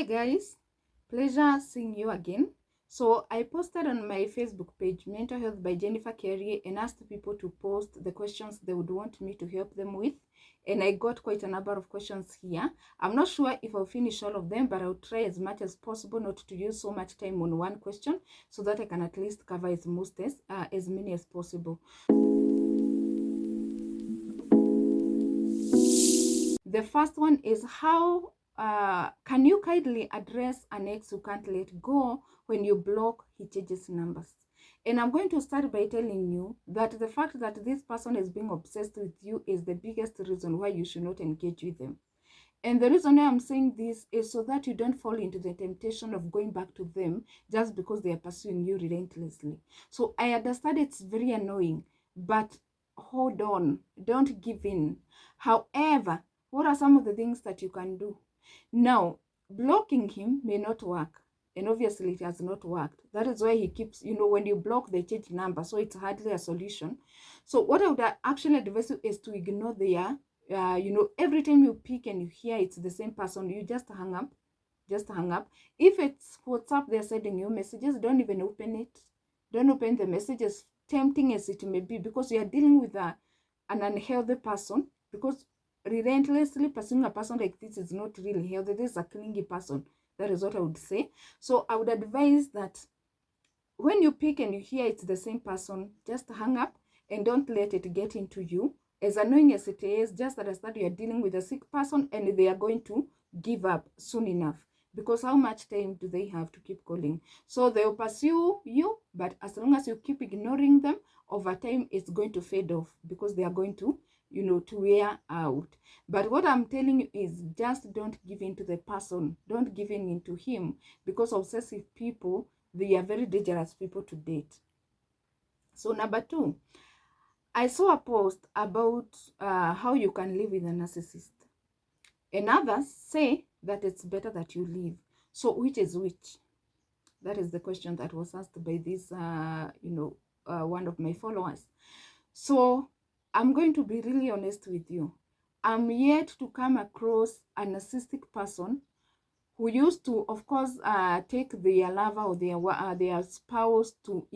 Hi guys, pleasure seeing you again. So I posted on my Facebook page Mental Health by Jennifer Carey and asked people to post the questions they would want me to help them with, and I got quite a number of questions here. I'm not sure if I'll finish all of them, but I'll try as much as possible not to use so much time on one question so that I can at least cover as many as possible. The first one is how can you kindly address an ex who can't let go when you block he changes numbers? And I'm going to start by telling you that the fact that this person is being obsessed with you is the biggest reason why you should not engage with them. And the reason why I'm saying this is so that you don't fall into the temptation of going back to them just because they are pursuing you relentlessly. So I understand it's very annoying, but hold on, don't give in. However, what are some of the things that you can do? Now, blocking him may not work. And obviously it has not worked. That is why he keeps, when you block, they change number. So it's hardly a solution. So what I would actually advise you is to ignore their, every time you pick and you hear it's the same person, you just hang up. Just hang up. If it's WhatsApp, they're sending you messages, don't even open it. Don't open the messages, tempting as it may be, because you are dealing with an unhealthy person. Because relentlessly pursuing a person like this is not really healthy. This is a clingy person. That is what I would say. So I would advise that when you pick and you hear it's the same person, just hang up and don't let it get into you. As annoying as it is, just understand you are dealing with a sick person and they are going to give up soon enough. Because how much time do they have to keep calling? So they'll pursue you, but as long as you keep ignoring them, over time it's going to fade off because they are going to to wear out. But what I'm telling you is just don't give in to the person. Don't give in to him, because obsessive people, they are very dangerous people to date. So number 2, I saw a post about how you can live with a narcissist. And others say that it's better that you leave. So which is which? That is the question that was asked by this, one of my followers. So I'm going to be really honest with you. I'm yet to come across a narcissistic person who used to, of course, take their lover or their spouse to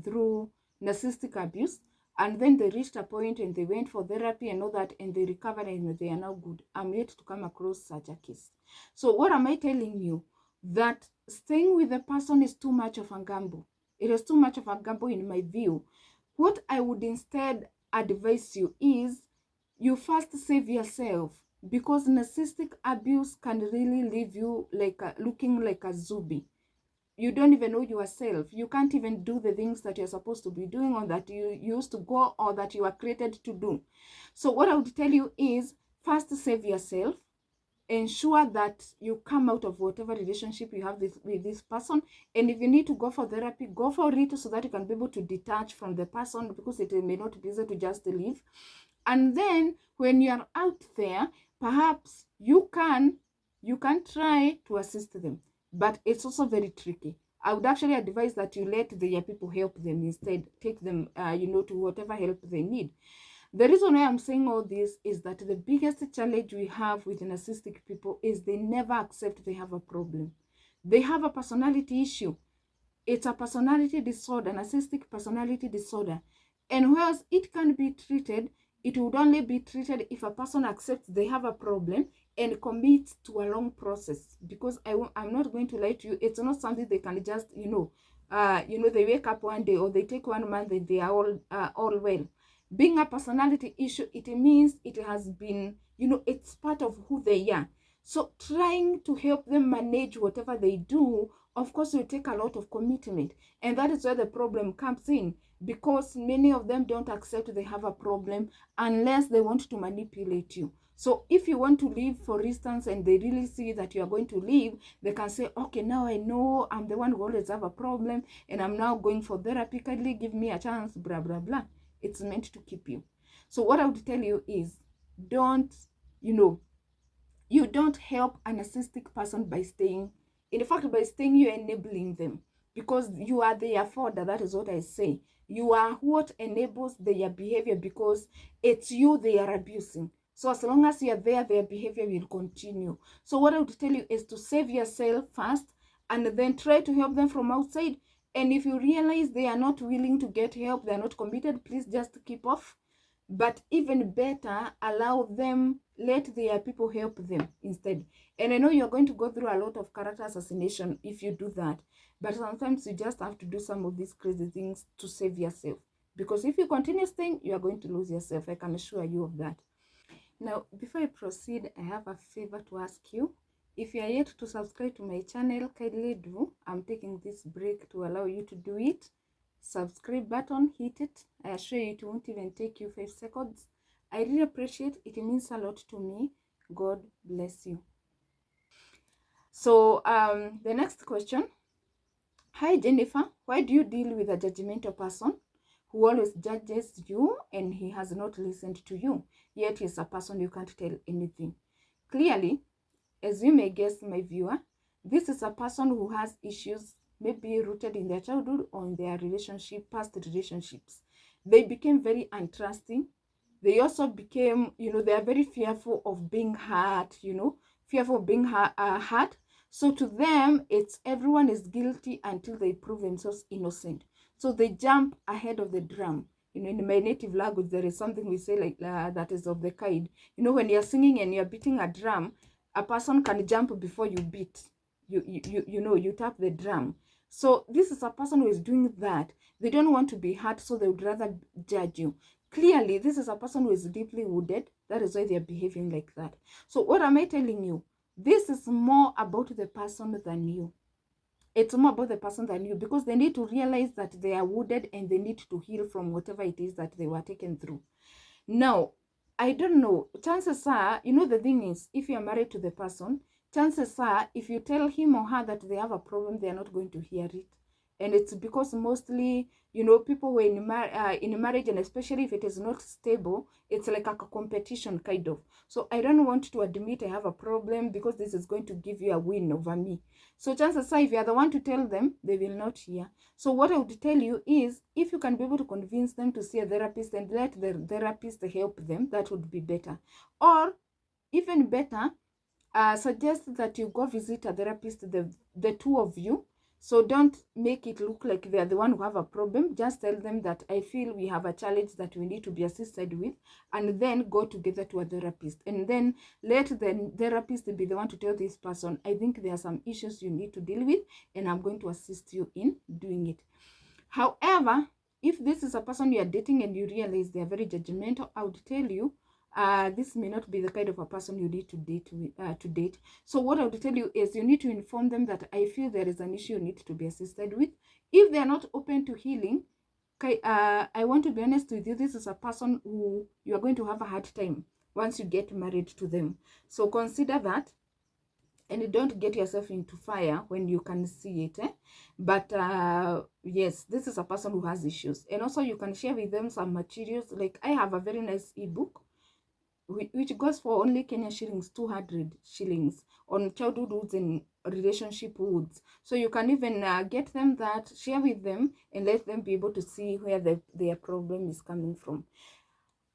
through narcissistic abuse, and then they reached a point and they went for therapy and all that, and they recovered and they are now good. I'm yet to come across such a case. So what am I telling you? That staying with the person is too much of a gamble. It is too much of a gamble in my view. What I would instead advise you is you first save yourself, because narcissistic abuse can really leave you like looking like a zombie. You don't even know yourself. You can't even do the things that you're supposed to be doing or that you used to go or that you are created to do. So what I would tell you is first save yourself. Ensure that you come out of whatever relationship you have with this person, and if you need to go for therapy, go for it so that you can be able to detach from the person, because it may not be easy to just leave. And then when you are out there, perhaps you can try to assist them, but it's also very tricky. I would actually advise that you let the people help them instead. Take them to whatever help they need. The reason why I'm saying all this is that the biggest challenge we have with narcissistic people is they never accept they have a problem. They have a personality issue. It's a personality disorder, narcissistic personality disorder. And whereas it can be treated, it would only be treated if a person accepts they have a problem and commits to a long process. Because I'm not going to lie to you, it's not something they can just, they wake up one day or they take 1 month and they are all well. Being a personality issue, it means it has been, it's part of who they are. So trying to help them manage whatever they do, of course, will take a lot of commitment. And that is where the problem comes in, because many of them don't accept they have a problem unless they want to manipulate you. So if you want to leave, for instance, and they really see that you are going to leave, they can say, okay, now I know I'm the one who always have a problem and I'm now going for therapy. Kindly give me a chance, blah, blah, blah. It's meant to keep you. So what I would tell you is don't, you don't help a narcissistic person by staying. In fact, by staying, you're enabling them, because you are their fodder. That is what I say. You are what enables their behavior, because it's you they are abusing. So as long as you are there, their behavior will continue. So what I would tell you is to save yourself first and then try to help them from outside. And if you realize they are not willing to get help, they are not committed, please just keep off. But even better, allow them, let their people help them instead. And I know you're going to go through a lot of character assassination if you do that. But sometimes you just have to do some of these crazy things to save yourself. Because if you continue staying, you are going to lose yourself. I can assure you of that. Now, before I proceed, I have a favor to ask you. If you are yet to subscribe to my channel, kindly do. I'm taking this break to allow you to do it. Subscribe button, hit it. I assure you it won't even take you 5 seconds. I really appreciate it. It means a lot to me. God bless you. So, the next question. Hi, Jennifer. Why do you deal with a judgmental person who always judges you and he has not listened to you? Yet he's a person you can't tell anything. Clearly, as you may guess, my viewer, this is a person who has issues maybe rooted in their childhood or in their relationship, past relationships. They became very untrusting. They also became, they are very fearful of being hurt, fearful of being hurt. So to them, it's everyone is guilty until they prove themselves innocent. So they jump ahead of the drum. In my native language, there is something we say like that is of the kind. When you're singing and you're beating a drum, a person can jump before you beat. You tap the drum. So this is a person who is doing that. They don't want to be hurt, so they would rather judge you. Clearly, this is a person who is deeply wounded. That is why they're behaving like that. So what am I telling you? This is more about the person than you. It's more about the person than you, because they need to realize that they are wounded and they need to heal from whatever it is that they were taken through. Now, I don't know. Chances are, the thing is, if you're married to the person, chances are, if you tell him or her that they have a problem, they are not going to hear it. And it's because mostly, people who are in marriage, and especially if it is not stable, it's like a competition kind of. So I don't want to admit I have a problem because this is going to give you a win over me. So chances are, if you are the one to tell them, they will not hear. So what I would tell you is, if you can be able to convince them to see a therapist and let the therapist help them, that would be better. Or even better, suggest that you go visit a therapist, the two of you. So don't make it look like they're the one who have a problem. Just tell them that I feel we have a challenge that we need to be assisted with, and then go together to a therapist. And then let the therapist be the one to tell this person, I think there are some issues you need to deal with, and I'm going to assist you in doing it. However, if this is a person you are dating and you realize they are very judgmental, I would tell you, this may not be the kind of a person you need to date. So what I would tell you is, you need to inform them that I feel there is an issue you need to be assisted with. If they are not open to healing, I want to be honest with you, this is a person who you are going to have a hard time once you get married to them. So consider that. And don't get yourself into fire when you can see it. But yes, this is a person who has issues. And also you can share with them some materials. Like I have a very nice ebook which goes for only Kenya shillings, 200 shillings, on childhood wounds and relationship wounds. So you can even get them that, share with them, and let them be able to see where their problem is coming from.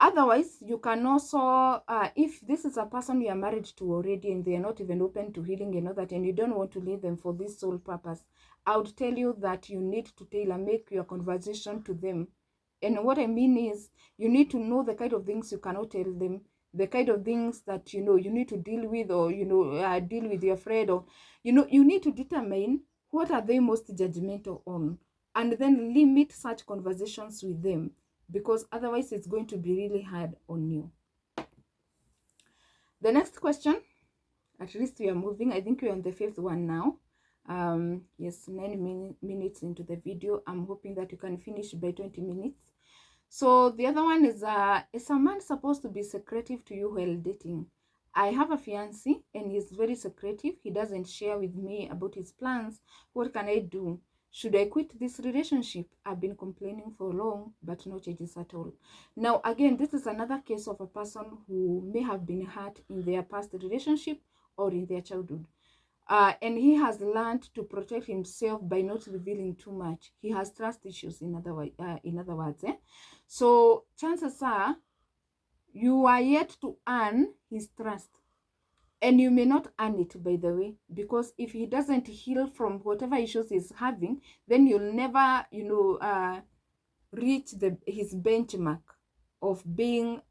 Otherwise, you can also, if this is a person you are married to already and they are not even open to healing and all that, and you don't want to leave them for this sole purpose, I would tell you that you need to tailor-make your conversation to them. And what I mean is, you need to know the kind of things you cannot tell them, the kind of things that, you need to deal with, or, deal with your friend, or, you need to determine what are they most judgmental on, and then limit such conversations with them, because otherwise it's going to be really hard on you. The next question, at least we are moving. I think we're on the 5th one now. Yes, 9 minutes into the video. I'm hoping that you can finish by 20 minutes. So the other one is a man supposed to be secretive to you while dating? I have a fiancé and he's very secretive. He doesn't share with me about his plans. What can I do? Should I quit this relationship? I've been complaining for long, but no changes at all. Now, again, this is another case of a person who may have been hurt in their past relationship or in their childhood. And he has learned to protect himself by not revealing too much. He has trust issues, in other words. So chances are, you are yet to earn his trust. And you may not earn it, by the way, because if he doesn't heal from whatever issues he's having, then you'll never, reach his benchmark of being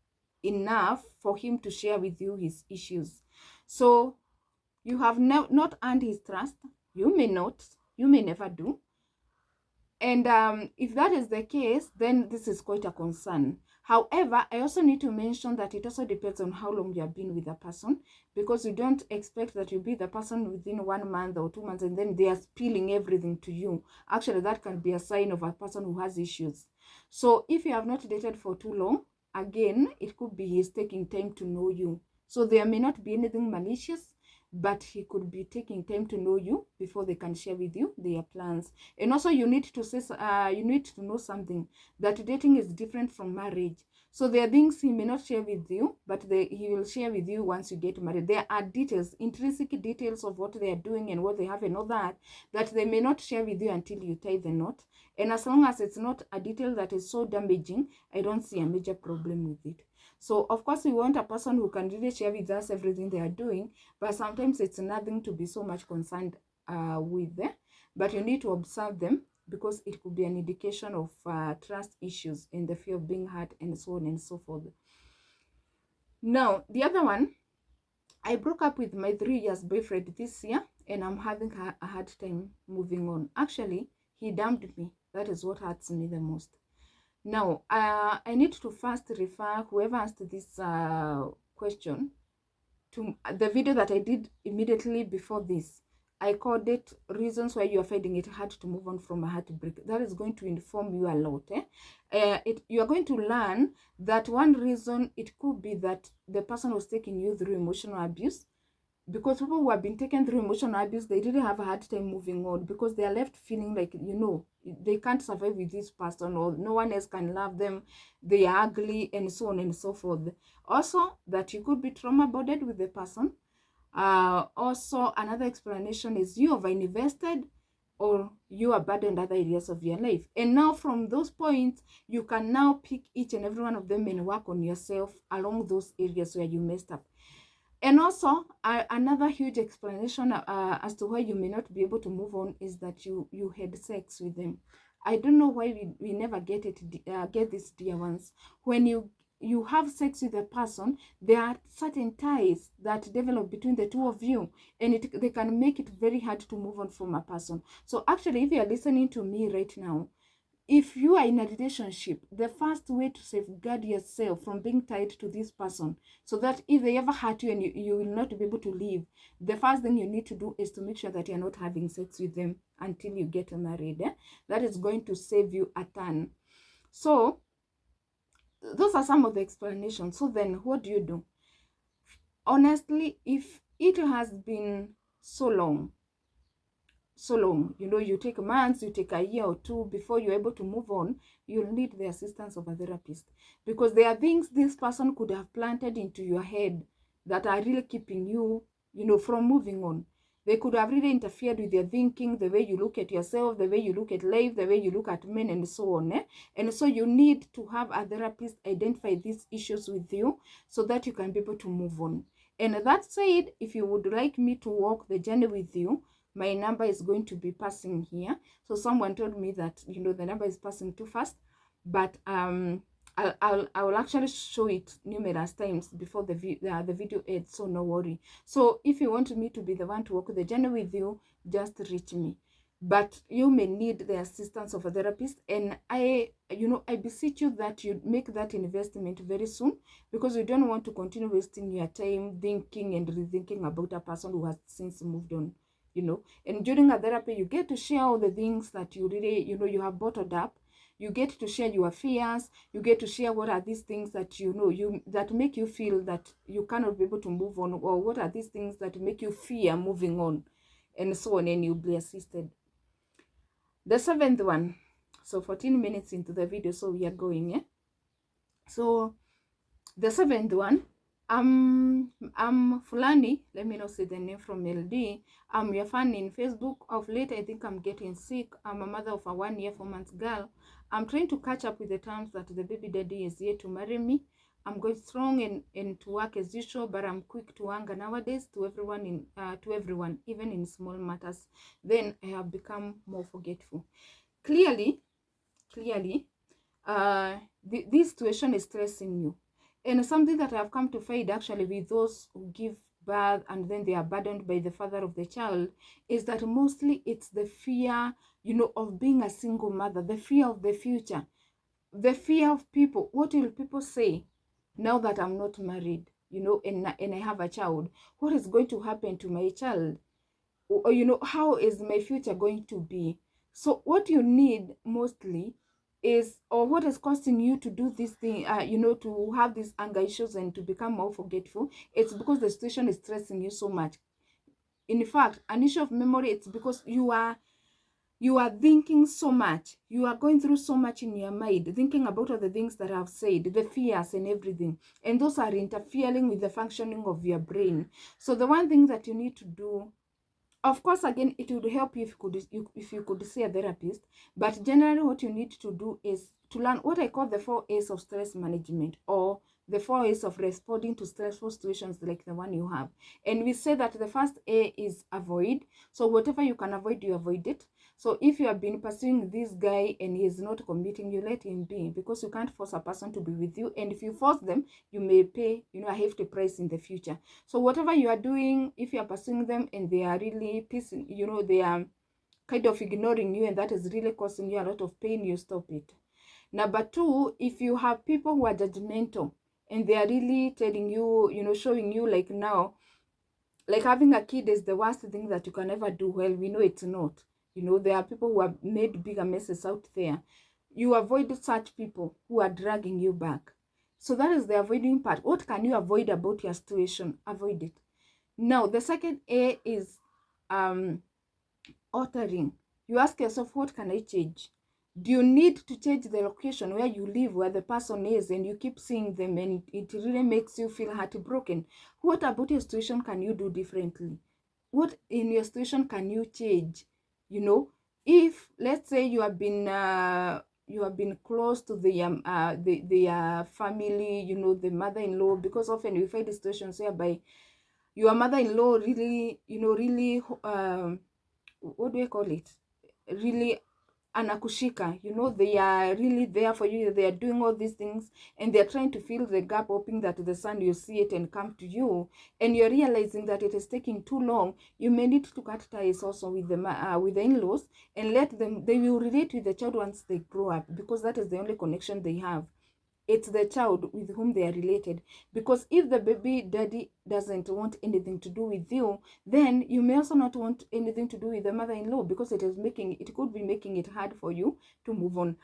enough for him to share with you his issues. So you have not earned his trust. You may not, you may never do. And if that is the case, then this is quite a concern. However, I also need to mention that it also depends on how long you have been with a person, because you don't expect that you be the person within 1 month or 2 months and then they are spilling everything to you. Actually, that can be a sign of a person who has issues. So if you have not dated for too long, again, it could be he's taking time to know you. So there may not be anything malicious, but he could be taking time to know you before they can share with you their plans. And also you need to say, you need to know something, that dating is different from marriage. So there are things he may not share with you, but he will share with you once you get married. There are details, intrinsic details of what they are doing and what they have and all that they may not share with you until you tie the knot. And as long as it's not a detail that is so damaging, I don't see a major problem with it. So of course we want a person who can really share with us everything they are doing, but sometimes it's nothing to be so much concerned with. But you need to observe them, because it could be an indication of trust issues and the fear of being hurt and so on and so forth. Now, the other one, I broke up with my 3 years boyfriend this year and I'm having a hard time moving on. Actually, he dumped me. That is what hurts me the most. Now, I need to first refer whoever asked this question to the video that I did immediately before this. I called it reasons why you are finding it hard to move on from a heartbreak. That is going to inform you a lot. You are going to learn that one reason it could be that the person was taking you through emotional abuse. Because people who have been taken through emotional abuse, they really have a hard time moving on, because they are left feeling like, they can't survive with this person, or no one else can love them, they are ugly, and so on and so forth. Also, that you could be trauma bonded with the person. Also, another explanation is you have invested or you abandoned other areas of your life. And now from those points, you can now pick each and every one of them and work on yourself along those areas where you messed up. And also, another huge explanation as to why you may not be able to move on is that you had sex with them. I don't know why we never get this, dear ones. When you have sex with a person, there are certain ties that develop between the two of you, and they can make it very hard to move on from a person. So actually, if you are listening to me right now, if you are in a relationship, the first way to safeguard yourself from being tied to this person, so that if they ever hurt you and you will not be able to leave, the first thing you need to do is to make sure that you're not having sex with them until you get married. That is going to save you a ton. So those are some of the explanations. So then what do you do? Honestly, if it has been so long, you take months, you take a year or two before you're able to move on, you'll need the assistance of a therapist, because there are things this person could have planted into your head that are really keeping you, from moving on. They could have really interfered with your thinking, the way you look at yourself, the way you look at life, the way you look at men, and so on. And so you need to have a therapist identify these issues with you so that you can be able to move on. And that said, if you would like me to walk the journey with you, my number is going to be passing here. So someone told me that, the number is passing too fast, but I will actually show it numerous times before the video ends, so no worry. So if you want me to be the one to walk the journey with you, just reach me. But you may need the assistance of a therapist, and I beseech you that you make that investment very soon, because you don't want to continue wasting your time thinking and rethinking about a person who has since moved on. And during a therapy, you get to share all the things that you really, you have bottled up. You get to share your fears. You get to share what are these things that that make you feel that you cannot be able to move on, or what are these things that make you fear moving on, and so on, and you'll be assisted. The 7th one. So 14 minutes into the video, so we are going. So the 7th one. I'm Fulani, let me not say the name from LD. I'm your fan in Facebook. Of late, I think I'm getting sick. I'm a mother of a 1 year, 4 months girl. I'm trying to catch up with the terms that the baby daddy is here to marry me. I'm going strong and to work as usual, but I'm quick to anger nowadays to everyone, even in small matters. Then I have become more forgetful. Clearly, this situation is stressing you. And something that I have come to find actually with those who give birth and then they are burdened by the father of the child is that mostly it's the fear, of being a single mother, the fear of the future, the fear of people. What will people say now that I'm not married, and I have a child? What is going to happen to my child? Or, how is my future going to be? So what you need mostly is, or what is causing you to do this thing, to have these anger issues and to become more forgetful, it's because the situation is stressing you so much. In fact, an issue of memory, it's because you are thinking so much. You are going through so much in your mind, thinking about all the things that I've said, the fears and everything. And those are interfering with the functioning of your brain. So the one thing that you need to do, of course, again, it would help you if you could see a therapist. But generally, what you need to do is to learn what I call the 4 A's of stress management, or the 4 A's of responding to stressful situations like the one you have. And we say that the first A is avoid. So whatever you can avoid, you avoid it. So if you have been pursuing this guy and he is not committing, you let him be, because you can't force a person to be with you. And if you force them, you may pay, a hefty price in the future. So whatever you are doing, if you are pursuing them and they are really pissing, they are kind of ignoring you and that is really causing you a lot of pain, you stop it. Number 2, if you have people who are judgmental and they are really telling you, showing you like now, like having a kid is the worst thing that you can ever do. Well, we know it's not. There are people who have made bigger messes out there. You avoid such people who are dragging you back. So that is the avoiding part. What can you avoid about your situation? Avoid it. Now, the second A is altering. You ask yourself, what can I change? Do you need to change the location where you live, where the person is, and you keep seeing them and it really makes you feel heartbroken? What about your situation can you do differently? What in your situation can you change? If let's say you have been close to the family, the mother-in-law, because often we find situations whereby your mother-in-law really, what do I call it? Really anakushika, they are really there for you. They are doing all these things and they're trying to fill the gap, hoping that the son, you see it and come to you, and you're realizing that it is taking too long. You may need to cut ties also with the in-laws and let them, they will relate with the child once they grow up, because that is the only connection they have. It's the child with whom they are related. Because if the baby daddy doesn't want anything to do with you, then you may also not want anything to do with the mother-in-law, because it could be making it hard for you to move on.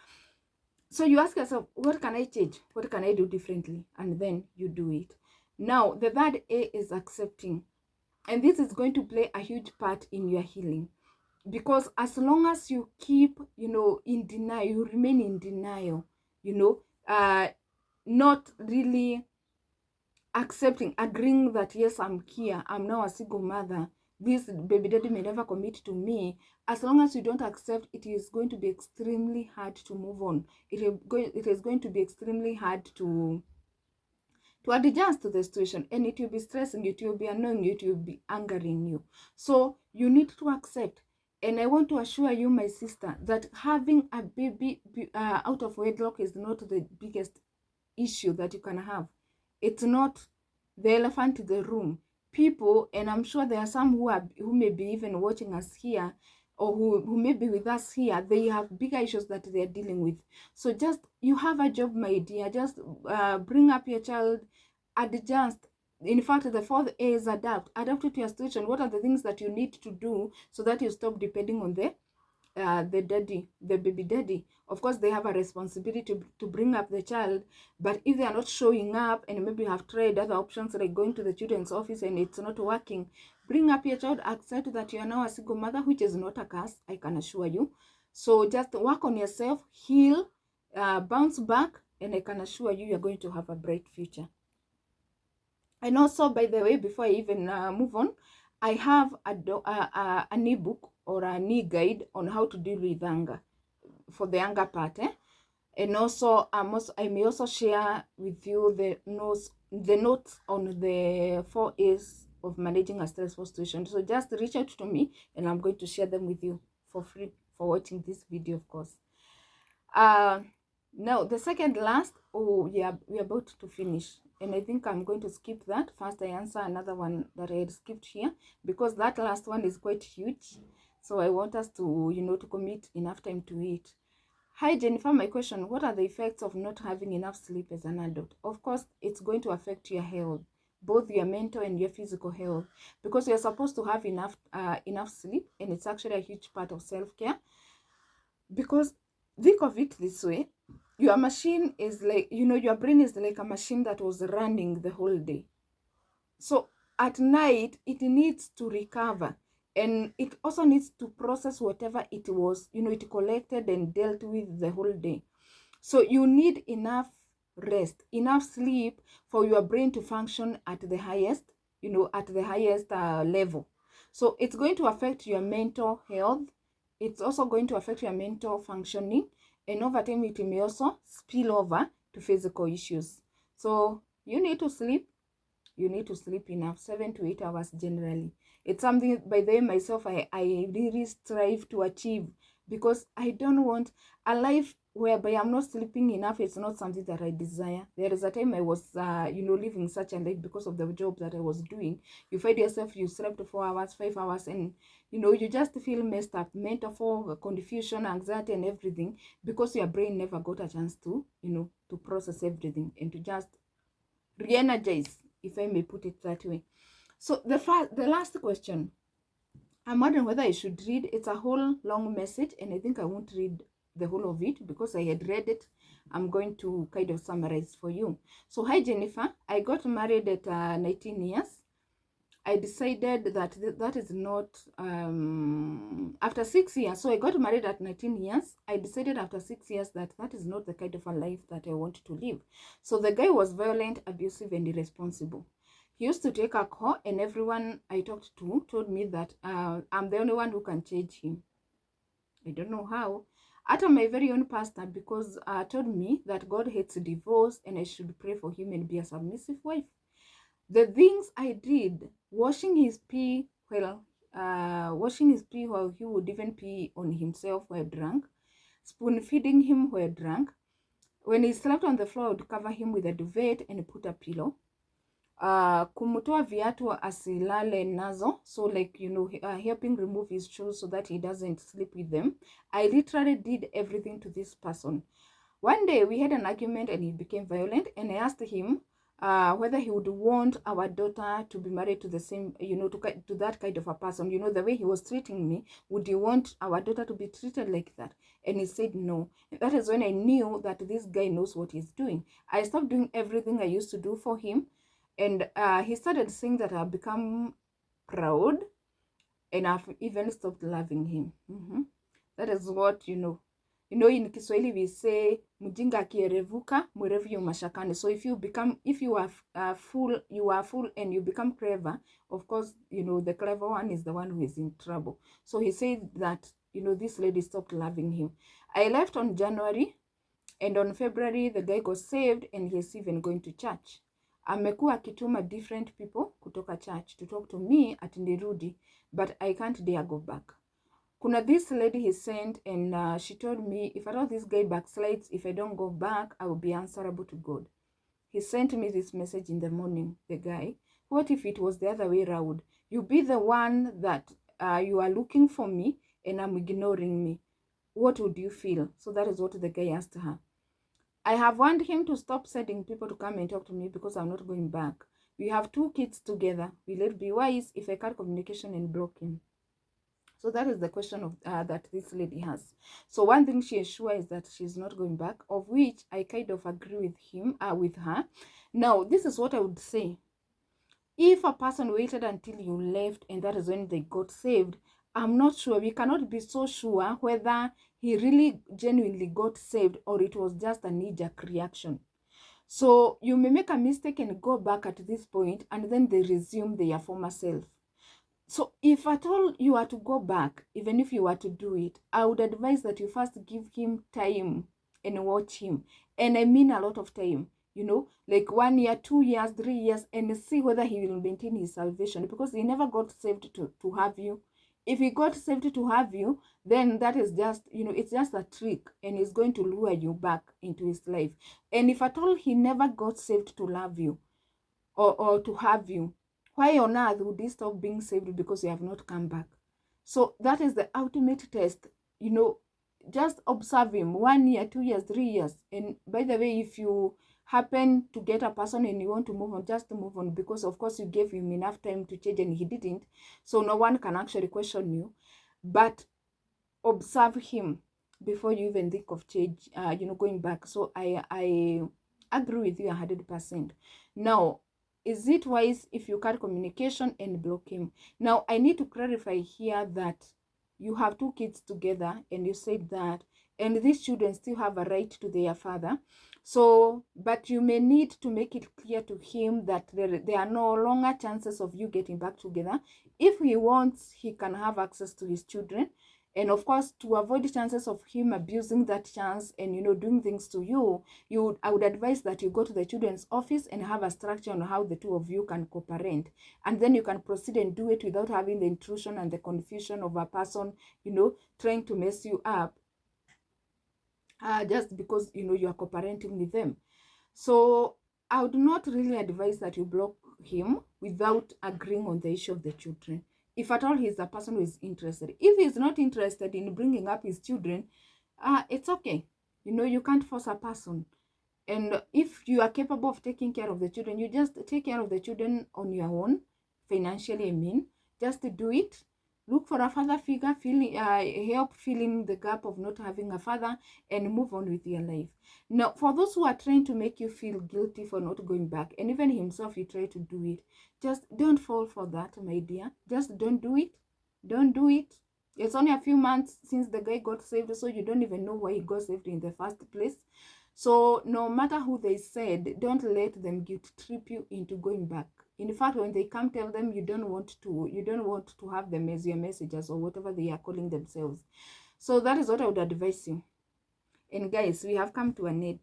So you ask yourself, what can I change? What can I do differently? And then you do it. Now, the third A is accepting. And this is going to play a huge part in your healing. Because as long as you keep, in denial, you remain in denial, not really accepting, agreeing that yes, I'm here, I'm now a single mother, this baby daddy may never commit to me. As long as you don't accept, it is going to be extremely hard to move on. It is going to be extremely hard to adjust to the situation, and it will be stressing you, it will be annoying you, it will be angering you. So you need to accept. And I want to assure you, my sister, that having a baby out of wedlock is not the biggest issue that you can have. It's not the elephant in the room. People, and I'm sure there are some who may be even watching us here, or who may be with us here, they have bigger issues that they're dealing with. So just, you have a job, my dear. Just bring up your child, adjust. In fact, the 4th A is adapt. Adapt to your situation. What are the things that you need to do so that you stop depending on the baby daddy? Of course, they have a responsibility to bring up the child, but if they are not showing up, and maybe you have tried other options like going to the children's office and it's not working, bring up your child, accept that you are now a single mother, which is not a curse, I can assure you. So just work on yourself, heal, bounce back, and I can assure you, you're going to have a bright future. And also, by the way, before I even move on, I have an ebook or an e-guide on how to deal with anger, for the anger part. And also, I may also share with you the notes on the 4 A's of managing a stressful situation. So just reach out to me and I'm going to share them with you for free for watching this video, of course. Now the second last, oh yeah, we're about to finish, and I think I'm going to skip that. First I answer another one that I had skipped here, because that last one is quite huge, so I want us to, you know, to commit enough time to it. Hi Jennifer, my question: what are the effects of not having enough sleep as an adult? Of course, it's going to affect your health, both your mental and your physical health, because you're supposed to have enough sleep, and it's actually a huge part of self-care. Because think of it this way: your machine is like, you know, your brain is like a machine that was running the whole day. So at night it needs to recover, and it also needs to process whatever it was, you know, it collected and dealt with the whole day. So you need enough rest, enough sleep for your brain to function at the highest, you know, at the highest level. So it's going to affect your mental health. It's also going to affect your mental functioning, and over time it may also spill over to physical issues. So you need to sleep. You need to sleep enough, 7 to 8 hours generally. It's something, by the way, myself, I really strive to achieve, because I don't want a life whereby I'm not sleeping enough. It's not something that I desire. There is a time I was, you know, living such a life because of the job that I was doing. You find yourself, you slept 4 hours, 5 hours, and, you know, you just feel messed up, mental confusion, anxiety, and everything, because your brain never got a chance to, you know, to process everything and to just re-energize, if I may put it that way. So the last question, I'm wondering whether I should read. It's a whole long message, and I think I won't read the whole of it because I had read it. I'm going to kind of summarize for you. So hi Jennifer, I got married at 19 years. I decided that that is not, after 6 years, so I got married at 19 years. I decided after 6 years that that is not the kind of a life that I want to live. So the guy was violent, abusive, and irresponsible. He used to take alcohol, and everyone I talked to told me that I'm the only one who can change him. I don't know how. After my very own pastor, because told me that God hates divorce and I should pray for him and be a submissive wife. The things I did, washing his pee while he would even pee on himself while drunk, spoon feeding him while drunk. When he slept on the floor, I would cover him with a duvet and put a pillow. Kumutoa viatu asilale nazo, so like, you know, helping remove his shoes so that he doesn't sleep with them. I literally did everything to this person. One day we had an argument and he became violent, and I asked him whether he would want our daughter to be married to the same, you know, to that kind of a person. You know, the way he was treating me, would you want our daughter to be treated like that? And he said no. And that is when I knew that this guy knows what he's doing. I stopped doing everything I used to do for him, and he started saying that I've become proud, and I've even stopped loving him. That is what, you know, in Kiswahili we say mjinga akierevuka mwerevu yu mashakani. So if you are full and you become clever, of course, you know, the clever one is the one who is in trouble. So he said that, you know, this lady stopped loving him. I left on January, and on February the guy got saved, and he's even going to church. Amekuwa akituma different people kutoka church to talk to me at nirudi, but I can't dare go back. Kuna this lady he sent, and she told me if at all this guy backslides, if I don't go back, I will be answerable to God. He sent me this message in the morning, the guy. What if it was the other way around? You be the one that you are looking for me and I'm ignoring me. What would you feel? So that is what the guy asked her. I have warned him to stop sending people to come and talk to me because I'm not going back. We have 2 kids together. Will it be wise if I cut communication and block him? So that is the question of that this lady has. So one thing she is sure is that she's not going back, of which I kind of agree with him, with her. Now, this is what I would say. If a person waited until you left and that is when they got saved, I'm not sure. We cannot be so sure whether he really genuinely got saved or it was just a knee-jerk reaction. So you may make a mistake and go back at this point, and then they resume their former self. So if at all you are to go back, even if you were to do it, I would advise that you first give him time and watch him. And I mean a lot of time, you know, like 1 year, 2 years, 3 years, and see whether he will maintain his salvation, because he never got saved to have you. If he got saved to have you, then that is just, you know, it's just a trick, and he's going to lure you back into his life. And if at all he never got saved to love you, or to have you, why on earth would he stop being saved because you have not come back? So that is the ultimate test, you know. Just observe him 1 year, 2 years, 3 years. And by the way, if you happen to get a person and you want to move on, just move on, because of course you gave him enough time to change and he didn't. So no one can actually question you. But observe him before you even think of change, you know, going back. So I agree with you 100%. Now, is it wise if you cut communication and block him? Now, I need to clarify here that you have 2 kids together, and you said that, and these children still have a right to their father. So, but you may need to make it clear to him that there are no longer chances of you getting back together. If he wants, he can have access to his children. And of course, to avoid chances of him abusing that chance and, you know, doing things to you, I would advise that you go to the children's office and have a structure on how the 2 of you can cooperate. And then you can proceed and do it without having the intrusion and the confusion of a person, you know, trying to mess you up, just because, you know, you are cooperating with them. So I would not really advise that you block him without agreeing on the issue of the children. If at all he's a person who is interested. If he's not interested in bringing up his children, it's okay. You know, you can't force a person. And if you are capable of taking care of the children, you just take care of the children on your own, financially, I mean. Just do it. Look for a father figure, help filling the gap of not having a father, and move on with your life. Now, for those who are trying to make you feel guilty for not going back, and even himself, you try to do it, just don't fall for that, my dear. Just don't do it. Don't do it. It's only a few months since the guy got saved, so you don't even know why he got saved in the first place. So no matter who they said, don't let them guilt trip you into going back. In fact, when they come, tell them you don't want to have them as your messengers or whatever they are calling themselves. So that is what I would advise you. And guys, we have come to an end.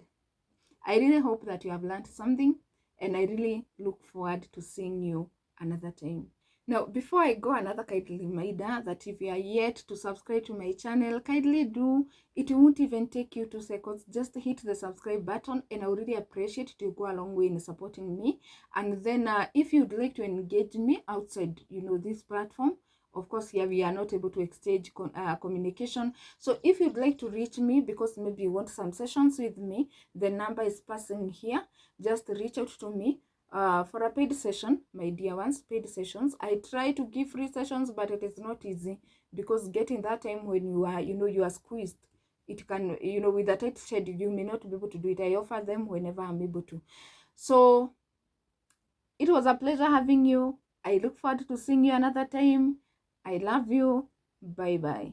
I really hope that you have learned something, and I really look forward to seeing you another time. Now, before I go, another kindly reminder that if you are yet to subscribe to my channel, kindly do. It won't even take you 2 seconds. Just hit the subscribe button, and I would really appreciate it. To go a long way in supporting me. And then if you'd like to engage me outside, you know, this platform, of course, here we are not able to exchange communication. So if you'd like to reach me because maybe you want some sessions with me, the number is passing here. Just reach out to me. For a paid session, my dear ones, paid sessions. I try to give free sessions, but it is not easy, because getting that time when you are, you know, you are squeezed, it can, you know, with a tight schedule, you may not be able to do it. I offer them whenever I'm able to. So it was a pleasure having you. I look forward to seeing you another time. I love you. Bye bye.